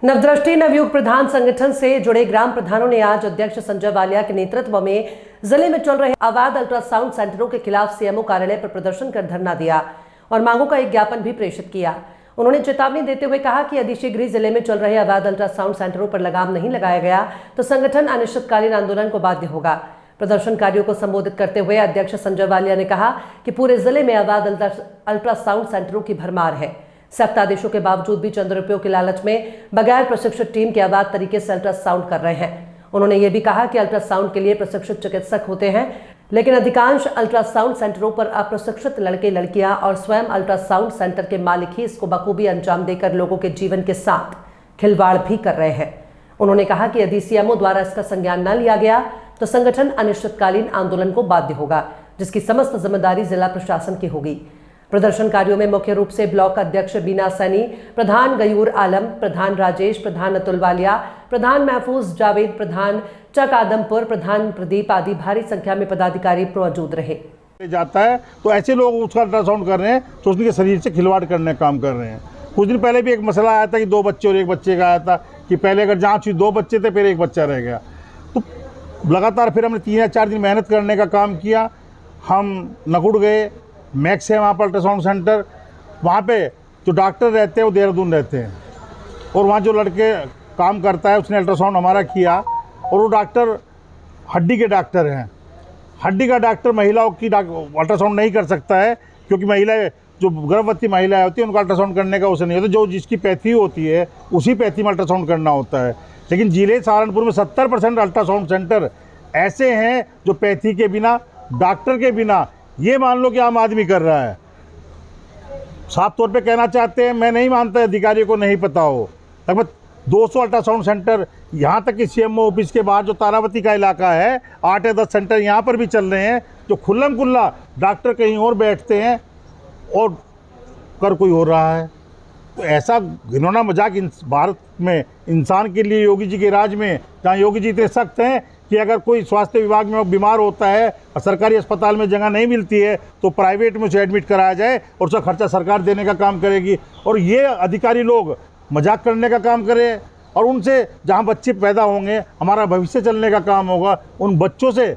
नवदृष्टि नवयुग प्रधान संगठन से जुड़े ग्राम प्रधानों ने आज अध्यक्ष संजय वालिया के नेतृत्व में जिले में चल रहे अवैध अल्ट्रासाउंड सेंटरों के खिलाफ सीएमओ कार्यालय पर प्रदर्शन कर धरना दिया और मांगों का एक ज्ञापन भी प्रेषित किया। उन्होंने चेतावनी देते हुए कहा कि यदि शीघ्र ही जिले में चल रहे अवैध अल्ट्रासाउंड सेंटरों पर लगाम नहीं लगाया गया तो संगठन अनिश्चितकालीन आंदोलन को बाध्य होगा। प्रदर्शनकारियों को संबोधित करते हुए अध्यक्ष संजय वालिया ने कहा कि पूरे जिले में अवैध अल्ट्रासाउंड सेंटरों की भरमार है। सख्त आदेशों के बावजूद भी चंद रुपयों के लालच में बगैर प्रशिक्षित टीम के अवैध तरीके से अल्ट्रासाउंड कर रहे हैं। उन्होंने ये भी कहा कि अल्ट्रासाउंड के लिए प्रशिक्षित चिकित्सक होते हैं, लेकिन अधिकांश अल्ट्रासाउंड सेंटरों पर अप्रशिक्षित लड़के लड़कियां और स्वयं अल्ट्रासाउंड सेंटर के मालिक ही इसको बखूबी अंजाम देकर लोगों के जीवन के साथ खिलवाड़ भी कर रहे हैं। उन्होंने कहा कि यदि सीएमओ द्वारा इसका संज्ञान न लिया गया तो संगठन अनिश्चितकालीन आंदोलन को बाध्य होगा, जिसकी समस्त जिम्मेदारी जिला प्रशासन की होगी। प्रदर्शनकारियों में मुख्य रूप से ब्लॉक अध्यक्ष बीना सैनी, प्रधान गयूर आलम, प्रधान राजेश, प्रधान अतुल वालिया, प्रधान महफूज जावेद, प्रधान चक आदमपुर, प्रधान प्रदीप आदि भारी संख्या में पदाधिकारी मौजूद रहे। जाता है तो ऐसे लोग उसका अल्ट्रासाउंड कर रहे हैं तो उसके शरीर से खिलवाड़ करने का काम कर रहे हैं। कुछ दिन पहले भी एक मसला आया था कि 2 बच्चे और 1 बच्चे का आया था कि पहले अगर जांच हुई 2 बच्चे थे, फिर 1 बच्चा रह गया। तो लगातार फिर हमने 3 या 4 दिन मेहनत करने का काम किया। हम नकुड़ गए, मैक्स है वहाँ पर अल्ट्रासाउंड सेंटर, वहाँ पे जो डॉक्टर रहते हैं वो देहरादून रहते हैं और वहाँ जो लड़के काम करता है उसने अल्ट्रासाउंड हमारा किया और वो डॉक्टर हड्डी के डॉक्टर हैं। हड्डी का डॉक्टर महिलाओं की अल्ट्रासाउंड नहीं कर सकता है, क्योंकि महिलाएं जो गर्भवती महिलाएं होती हैं उनका अल्ट्रासाउंड करने का उसे नहीं होता। जो जिसकी पैथी होती है उसी पैथी में अल्ट्रासाउंड करना होता है। लेकिन जिले सहारनपुर में 70% अल्ट्रासाउंड सेंटर ऐसे हैं जो पैथी के बिना, डॉक्टर के बिना, ये मान लो कि आम आदमी कर रहा है। साफ तौर पे कहना चाहते हैं, मैं नहीं मानता अधिकारियों को नहीं पता हो। लगभग 200 अल्ट्रासाउंड सेंटर, यहाँ तक कि सीएमओ ऑफिस के बाहर जो तारावती का इलाका है 8 या 10 सेंटर यहाँ पर भी चल रहे हैं, जो खुल्लम खुल्ला डॉक्टर कहीं और बैठते हैं और कर कोई हो रहा है। तो ऐसा घिनौना मजाक भारत में इंसान के लिए योगी जी के राज में, जहाँ योगी जी इतने सख्त हैं कि अगर कोई स्वास्थ्य विभाग में बीमार होता है और सरकारी अस्पताल में जगह नहीं मिलती है तो प्राइवेट में उसे एडमिट कराया जाए और उसका खर्चा सरकार देने का काम करेगी। और ये अधिकारी लोग मजाक करने का काम करें और उनसे जहाँ बच्चे पैदा होंगे, हमारा भविष्य चलने का काम होगा, उन बच्चों से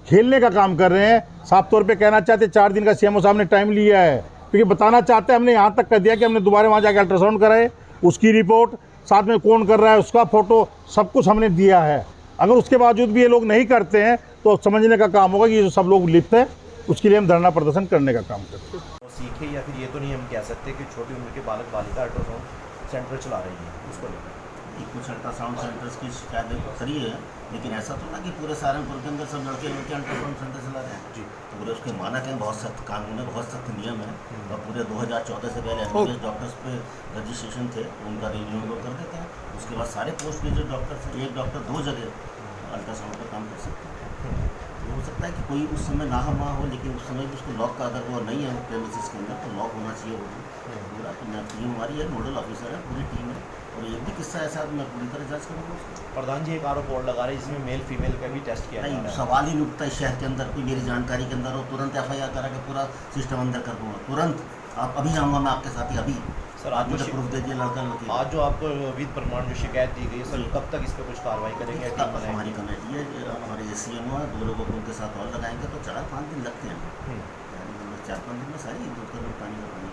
खेलने का काम कर रहे हैं। साफ तौर पर कहना चाहते 4 दिन का सीएमओ साहब ने टाइम लिया है, क्योंकि बताना चाहते हैं, हमने यहाँ तक कर दिया कि हमने दोबारा वहाँ जाकर अल्ट्रासाउंड कराए, उसकी रिपोर्ट, साथ में कौन कर रहा है उसका फ़ोटो, सब कुछ हमने दिया है। अगर उसके बावजूद भी ये लोग नहीं करते हैं तो समझने का काम होगा कि ये जो सब लोग लिप्त हैं, उसके लिए हम धरना प्रदर्शन करने का काम करते हैं। तो सीखे या फिर ये तो नहीं हम कह सकते कि छोटी उम्र के बालक बालिका अल्ट्रासाउंड सेंटर चला रही है, उसको लेकर कुछ अल्ट्रासाउंड सेंटर्स की शिकायत करी है, लेकिन ऐसा तो ना कि पूरे सहारनपुर के अंदर सब लड़के अल्ट्रासाउंड सेंटर चला रहे हैं जी। तो पूरे उसके मानक हैं, बहुत सख्त कानून है, बहुत सख्त नियम है और पूरे 2014 से पहले एमबीबीएस डॉक्टर्स पे रजिस्ट्रेशन थे, उनका रिन्यू लोग कर देते हैं। उसके बाद सारे पोस्ट ग्रेजुएट डॉक्टर्स, एक डॉक्टर 2 जगह अल्ट्रासाउंड का काम कर सकते हैं। तो हो सकता है कि कोई उस समय ना हो, लेकिन उस समय भी उसको लॉक का अगर वो नहीं है प्रेमिसेस के अंदर तो लॉक होना चाहिए पूरा। तो टीम हमारी है, नोडल ऑफिसर है, पूरी टीम है और एक भी किस्सा ऐसा मैं पूरी तरह जांच करूँगा उसको। प्रधान जी एक आरोप और लगा रहे हैं जिसमें मेल फीमेल का भी टेस्ट किया नहीं, सवाल ही नहीं उठता है शहर के अंदर कोई मेरी जानकारी के अंदर हो तुरंत FIR करा के पूरा सिस्टम अंदर कर दूँगा तुरंत। आप अभी आऊँगा मैं आपके साथ ही अभी। सर आज मुझे प्रूफ दे दिया लड़का लड़की। आज जो आपको विद प्रमाण जो शिकायत दी गई है सर, कब तक इस पर कुछ कार्रवाई करेंगे? हमारी कमेटी है, हमारे ACMO है, 2 लोगों को उनके साथ और लगाएंगे तो 4-5 दिन लगते हैं। 4-5 दिन में सारी दूध का पानी का पानी